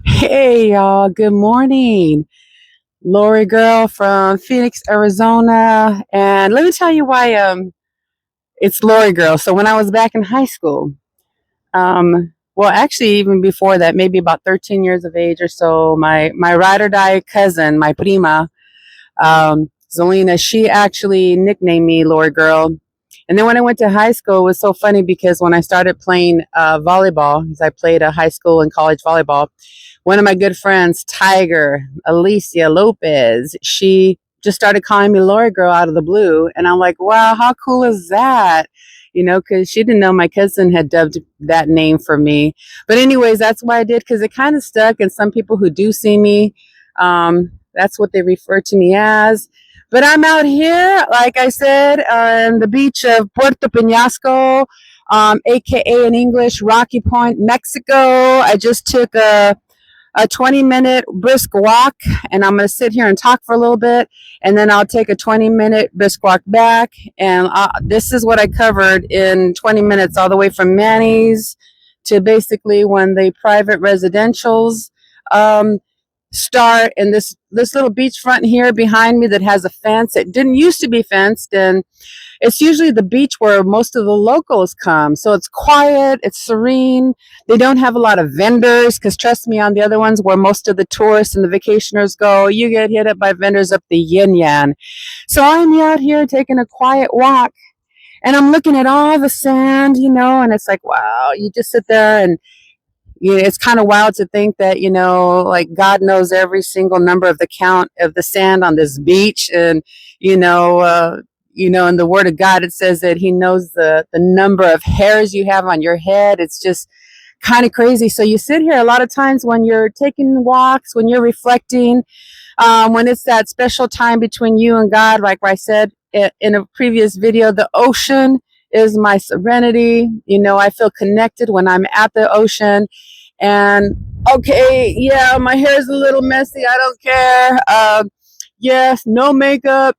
Hey y'all, good morning. Lori girl from Phoenix, Arizona. And let me tell you why it's Lori girl. So when I was back in high school, well actually even before that, maybe about 13 years of age or so, my ride or die cousin, my prima, Zelina, she actually nicknamed me Lori Girl. And then when I went to high school, it was so funny because when I started playing volleyball, because I played a high school and college volleyball, one of my good friends, Tiger, Alicia Lopez, she just started calling me Lori Girl out of the blue. And I'm like, wow, how cool is that? Because she didn't know my cousin had dubbed that name for me. But, anyways, that's why I did, because it kind of stuck. And some people who do see me, that's what they refer to me as. But I'm out here, like I said, on the beach of Puerto Peñasco, aka in English, Rocky Point, Mexico. I just took a 20-minute brisk walk, and I'm going to sit here and talk for a little bit, and then I'll take a 20-minute brisk walk back. And this is what I covered in 20 minutes, all the way from Manny's to basically when the private residentials um, start. And this little beachfront here behind me that has a fence. It didn't used to be fenced, and it's usually the beach where most of the locals come. So it's quiet, it's serene. They don't have a lot of vendors, because trust me, on the other ones where most of the tourists and the vacationers go, you get hit up by vendors up the yin yang. So I'm out here taking a quiet walk, and I'm looking at all the sand, and it's like, wow, you just sit there. And it's kind of wild to think that, like God knows every single number of the count of the sand on this beach. And, in the word of God, it says that he knows the number of hairs you have on your head. It's just kind of crazy. So you sit here a lot of times when you're taking walks, when you're reflecting, when it's that special time between you and God. Like I said in a previous video, the ocean is my serenity. I feel connected when I'm at the ocean. And okay, yeah, my hair is a little messy. I don't care. Yes, no makeup.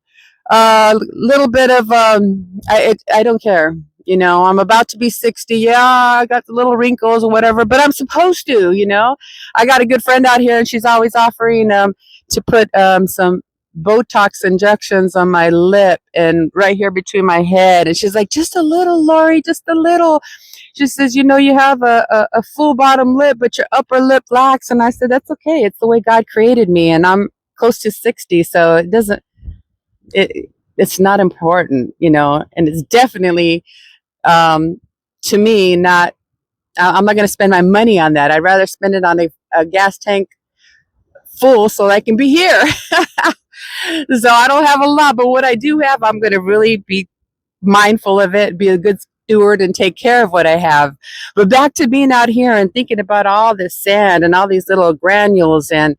Little bit of I don't care. I'm about to be 60. Yeah, I got the little wrinkles or whatever, but I'm supposed to. I got a good friend out here, and she's always offering to put some Botox injections on my lip and right here between my head. And she's like, just a little, Lori, just a little. She says, you have a full bottom lip, but your upper lip lacks. And I said, that's okay. It's the way God created me. And I'm close to 60. So it's not important, and it's definitely, to me, not, I'm not going to spend my money on that. I'd rather spend it on a gas tank full so I can be here. So I don't have a lot, but what I do have, I'm going to really be mindful of it, be a good steward, and take care of what I have. But back to being out here and thinking about all this sand and all these little granules, and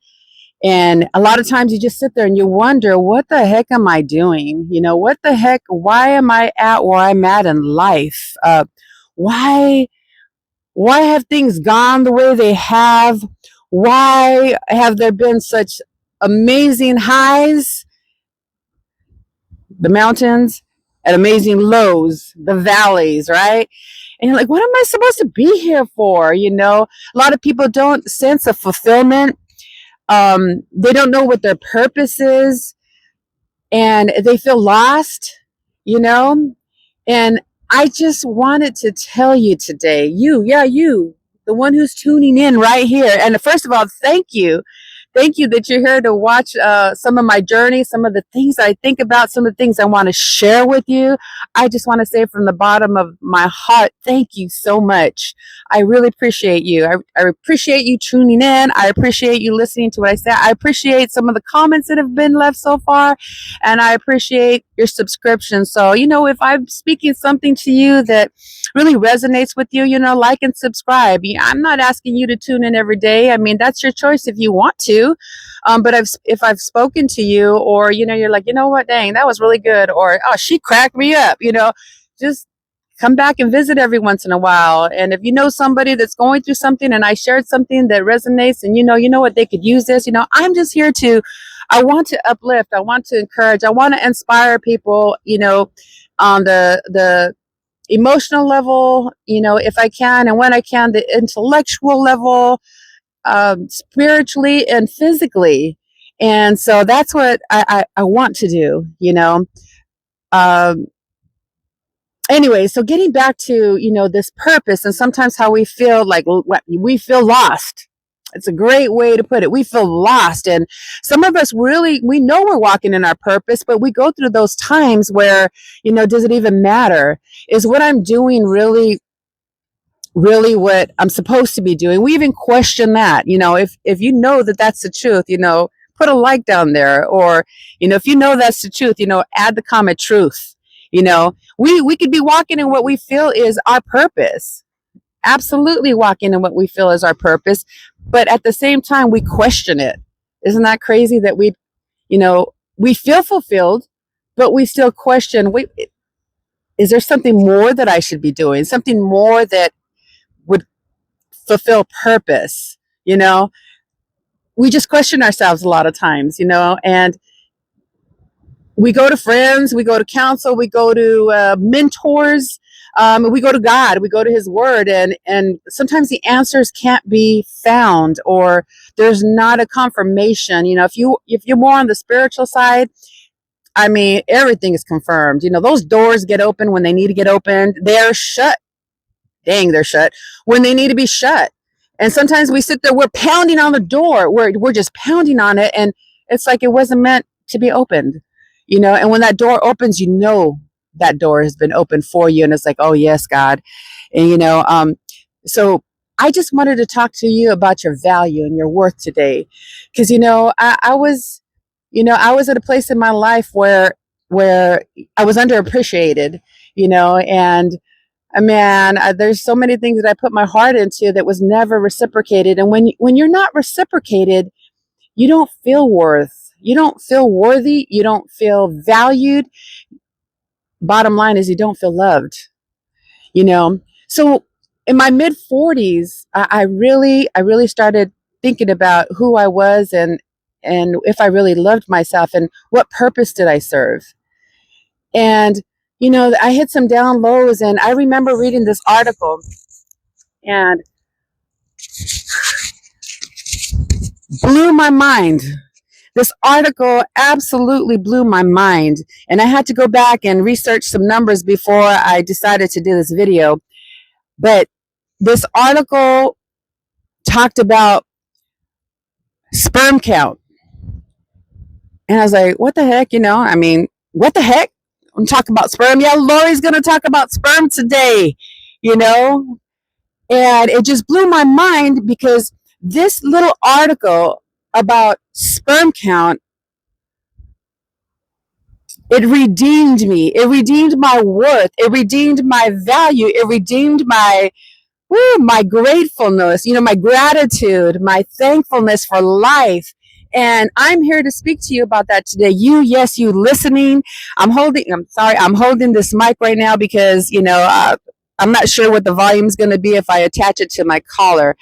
a lot of times you just sit there and you wonder, what the heck am I doing? What the heck? Why am I at where I'm at in life? Why have things gone the way they have? Why have there been such amazing highs, the mountains, and amazing lows, the valleys, right? And you're like, what am I supposed to be here for? A lot of people don't sense a fulfillment. They don't know what their purpose is, and they feel lost, you know? And I just wanted to tell you today, you, the one who's tuning in right here. And first of all, thank you. Thank you that you're here to watch some of my journey, some of the things I think about, some of the things I want to share with you. I just want to say from the bottom of my heart, thank you so much. I really appreciate you. I appreciate you tuning in. I appreciate you listening to what I say. I appreciate some of the comments that have been left so far, and I appreciate your subscription. So, if I'm speaking something to you that really resonates with you, like and subscribe. I'm not asking you to tune in every day. I mean, that's your choice if you want to. But if I've spoken to you, or, you're like, what, dang, that was really good. Or, oh, she cracked me up, just come back and visit every once in a while. And if you know somebody that's going through something and I shared something that resonates, and, what, they could use this, I want to uplift. I want to encourage. I want to inspire people, on the emotional level, if I can, and when I can, the intellectual level, spiritually and physically. And so that's what I want to do, you know. Um, anyway, so getting back to, you know, this purpose and sometimes how we feel like we feel lost. It's a great way to put it. We feel lost. And some of us really, we know we're walking in our purpose, but we go through those times where, you know, does it even matter? Is what I'm doing really what I'm supposed to be doing? We even question that, you know, if you know that that's the truth, you know, put a like down there, or, you know, if you know that's the truth, you know, add the comment truth. You know, we could be walking in what we feel is our purpose, absolutely walking in what we feel is our purpose, but at the same time we question it. Isn't that crazy that we, you know, we feel fulfilled, but we still question, wait, is there something more that I should be doing, something more that would fulfill purpose? You know, we just question ourselves a lot of times, you know, and we go to friends, we go to counsel, we go to mentors, we go to God, we go to His Word, and sometimes the answers can't be found, or there's not a confirmation. You know, if you're more on the spiritual side, I mean, everything is confirmed. You know, those doors get open when they need to get opened. They're shut. Dang, they're shut when they need to be shut. And sometimes we sit there, we're pounding on the door, we're just pounding on it, and it's like it wasn't meant to be opened, you know. And when that door opens, you know that door has been opened for you, and it's like, oh yes, God. And you know, so I just wanted to talk to you about your value and your worth today, because you know, I was, you know, I was at a place in my life where I was underappreciated, you know, and man, there's so many things that I put my heart into that was never reciprocated. And when you're not reciprocated, you don't feel worth. You don't feel worthy. You don't feel valued. Bottom line is you don't feel loved. You know. So in my mid 40s, I really started thinking about who I was, and if I really loved myself and what purpose did I serve. And you know, I hit some down lows, and I remember reading this article, and blew my mind. This article absolutely blew my mind. And I had to go back and research some numbers before I decided to do this video. But this article talked about sperm count. And I was like, what the heck? You know, I mean, what the heck? I'm talking about sperm. Yeah, Lori's going to talk about sperm today, you know? And it just blew my mind because this little article about sperm count, it redeemed me. It redeemed my worth. It redeemed my value. It redeemed my gratefulness, you know, my gratitude, my thankfulness for life. And I'm here to speak to you about that today. Yes, you listening. I'm holding this mic right now because, you know, I'm not sure what the volume is going to be if I attach it to my collar.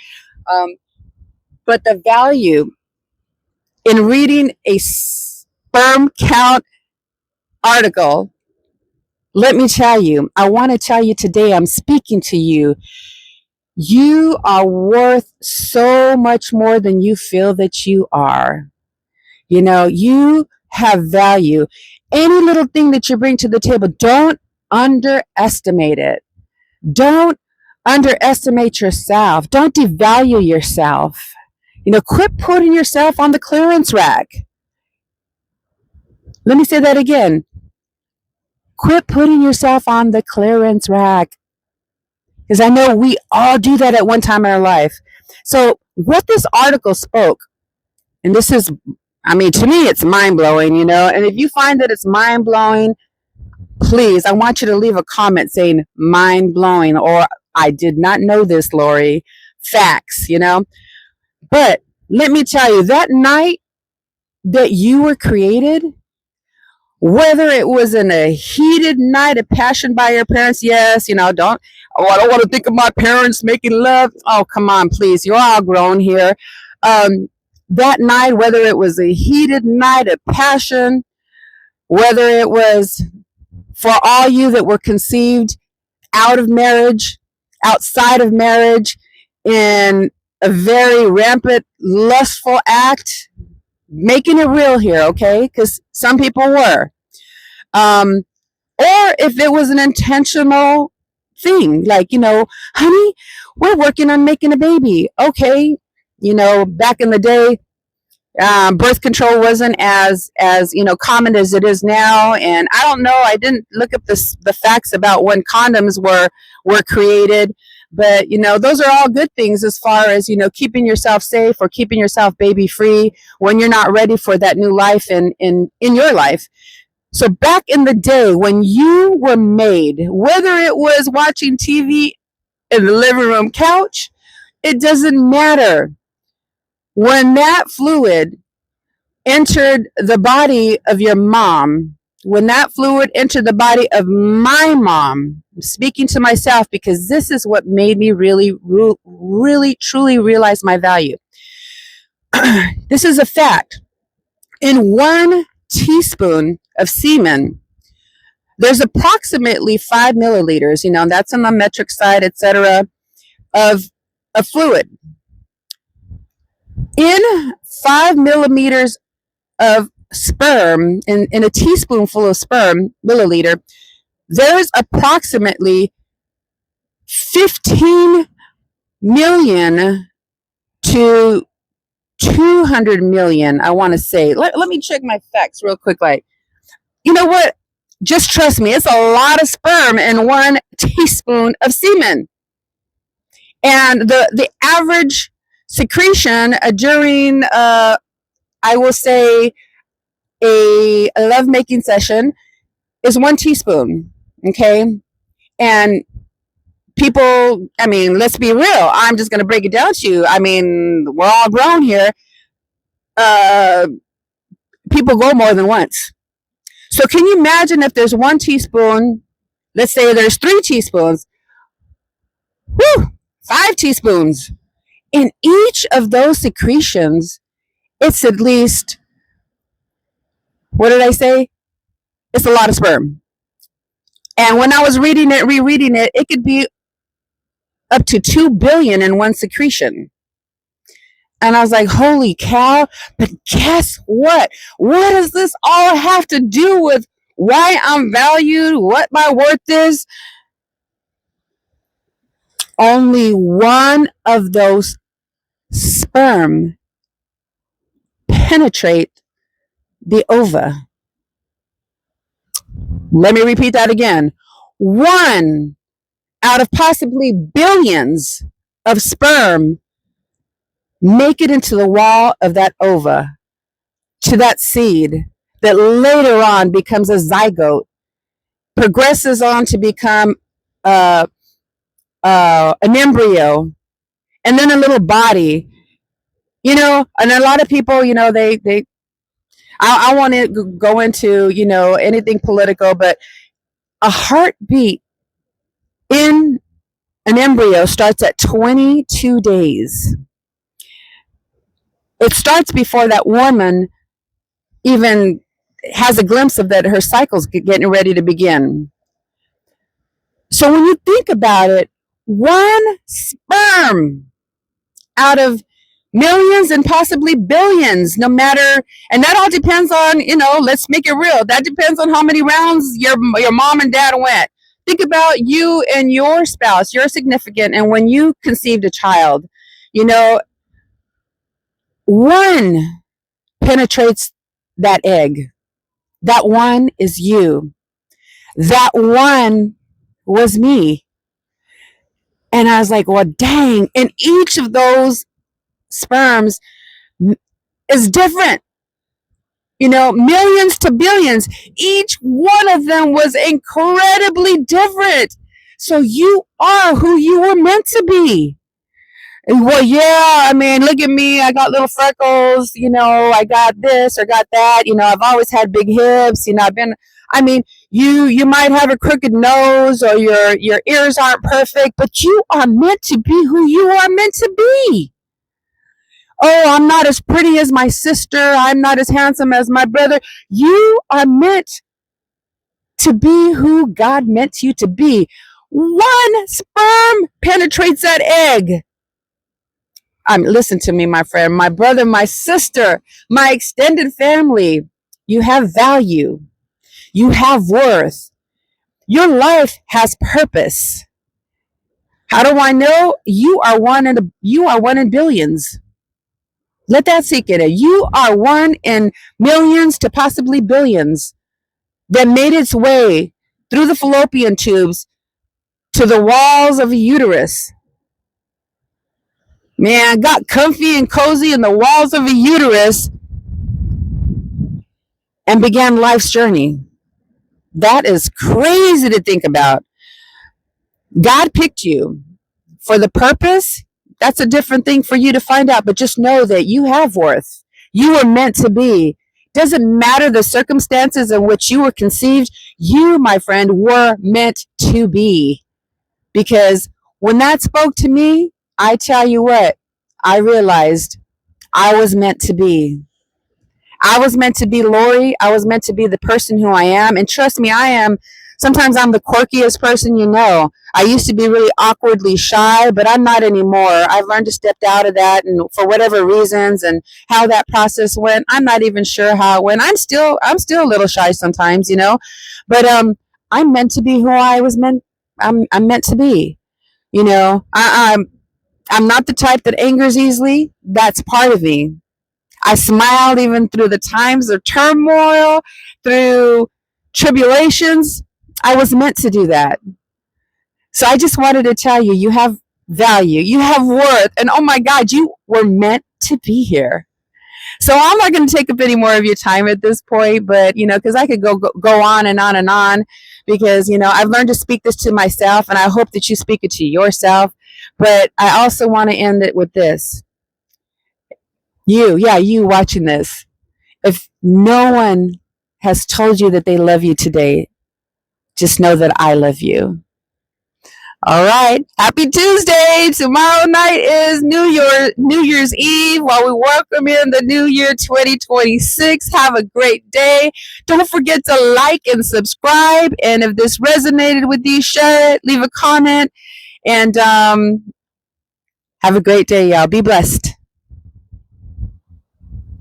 But the value in reading a sperm count article, let me tell you, I want to tell you today, I'm speaking to you. You are worth so much more than you feel that you are. You know, you have value. Any little thing that you bring to the table, don't underestimate it. Don't underestimate yourself. Don't devalue yourself. You know, quit putting yourself on the clearance rack. Let me say that again. Quit putting yourself on the clearance rack. Because I know we all do that at one time in our life. So what this article spoke, and this is, I mean, to me, it's mind-blowing, you know. And if you find that it's mind-blowing, please, I want you to leave a comment saying mind-blowing, or I did not know this, Lori. Facts, you know. But let me tell you, that night that you were created, whether it was in a heated night of passion by your parents, yes, you know, I don't want to think of my parents making love. Oh, come on, please. You're all grown here. That night, whether it was a heated night of passion, whether it was for all you that were conceived out of marriage, outside of marriage, in a very rampant, lustful act, making it real here, okay? Because some people were. Um, or if it was an intentional thing, like, honey, we're working on making a baby. Okay. Back in the day, birth control wasn't as common as it is now, and I don't know. I didn't look up the facts about when condoms were created, but those are all good things as far as keeping yourself safe or keeping yourself baby free when you're not ready for that new life in your life. So back in the day when you were made, whether it was watching TV in the living room couch, it doesn't matter. When that fluid entered the body of your mom, when that fluid entered the body of my mom, I'm speaking to myself because this is what made me really, really, truly realize my value. This is a fact. In 1 teaspoon of semen, there's approximately 5 milliliters, that's on the metric side, etc., of fluid. In 5 millimeters of sperm, in a teaspoonful of sperm, milliliter, there's approximately 15 million to 200 million, I want to say. Let me check my facts real quick. Like, you know what? Just trust me, it's a lot of sperm in 1 teaspoon of semen. And the average secretion during, I will say, a lovemaking session is 1 teaspoon. Okay. And people, let's be real. I'm just going to break it down to you. We're all grown here. People go more than once. So can you imagine if there's 1 teaspoon, let's say there's 3 teaspoons, 5 teaspoons. In each of those secretions, it's at least, what did I say? It's a lot of sperm. And when I was rereading it, it could be up to 2 billion in 1 secretion. And I was like, holy cow. But guess what? What does this all have to do with why I'm valued, what my worth is? Only 1 of those sperm penetrate the ova. Let me repeat that again. 1 out of possibly billions of sperm make it into the wall of that ova, to that seed that later on becomes a zygote, progresses on to become an embryo, and then a little body. And a lot of people, I want to go into, anything political, but a heartbeat in an embryo starts at 22 days. It starts before that woman even has a glimpse of that her cycle's getting ready to begin. So when you think about it, 1 sperm out of millions and possibly billions, no matter, and that all depends on, let's make it real. That depends on how many rounds your mom and dad went. Think about you and your spouse, your significant, and when you conceived a child, 1 penetrates that egg. That 1 is you. That 1 was me. And I was like, well, dang. And each of those sperms is different. Millions to billions. Each one of them was incredibly different. So you are who you were meant to be. Well, yeah, look at me. I got little freckles, I got this or got that. I've always had big hips. You might have a crooked nose or your ears aren't perfect, but you are meant to be who you are meant to be. Oh, I'm not as pretty as my sister. I'm not as handsome as my brother. You are meant to be who God meant you to be. 1 sperm penetrates that egg. Listen to me, my friend, my brother, my sister, my extended family. You have value. You have worth. Your life has purpose. How do I know? You are one in billions. Let that sink in. You are one in millions to possibly billions that made its way through the fallopian tubes to the walls of a uterus. Man, got comfy and cozy in the walls of a uterus and began life's journey. That is crazy to think about. God picked you for the purpose. That's a different thing for you to find out, but just know that you have worth. You were meant to be. Doesn't matter the circumstances in which you were conceived, you, my friend, were meant to be. Because when that spoke to me, I tell you what, I realized I was meant to be. I was meant to be Lori. I was meant to be the person who I am. And trust me, sometimes I'm the quirkiest person you know. I used to be really awkwardly shy, but I'm not anymore. I've learned to step out of that, and for whatever reasons and how that process went, I'm not even sure how it went. I'm still a little shy sometimes, but I'm meant to be who I was meant. I'm meant to be. I'm not the type that angers easily. That's part of me. I smiled even through the times of turmoil, through tribulations. I was meant to do that. So I just wanted to tell you, you have value, you have worth, and oh my God, you were meant to be here. So I'm not going to take up any more of your time at this point, but because I could go on and on and on, because I've learned to speak this to myself, and I hope that you speak it to yourself. But I also want to end it with this. You watching this. If no one has told you that they love you today, just know that I love you. All right. Happy Tuesday. Tomorrow night is New Year's Eve while we welcome in the new year 2026. Have a great day. Don't forget to like and subscribe. And if this resonated with you, share it, leave a comment, and have a great day, y'all. Be blessed.